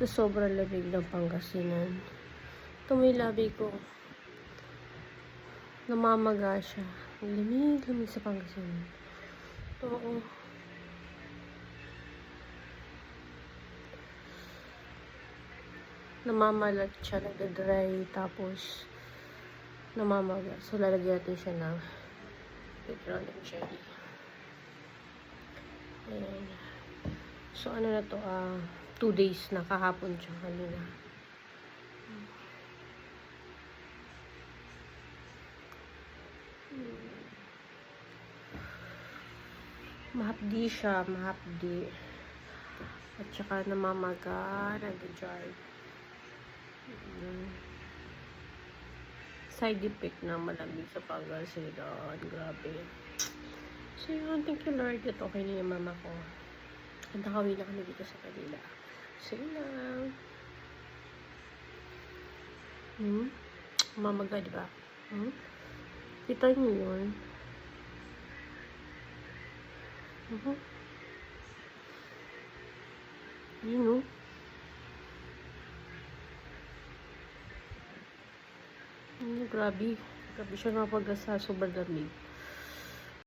Sa sobrang lamig ng Pangasinan. Tumoy labi ko. Namamaga siya. Lamig sa Pangasinan. Oo. Namamalat siya, nagdadry, tapos namamaga. So, lalagyan natin siya ng petroleum jelly. Ayan. So, ano na to, 2 days na, kahapon siya kanina. Mahapdi siya, mahapdi. At saka namamaga, nag-dry. Side effect na malamig sa Pangasinan. Grabe. So yun, thank you Lord. Ito okay na yung mama ko. At nakawin na kami dito sa kanila. So yun lang. Mamaga, diba? Kita niyo yun? Yun, grabe. Grabe siya napagasa. Sobrang lamig.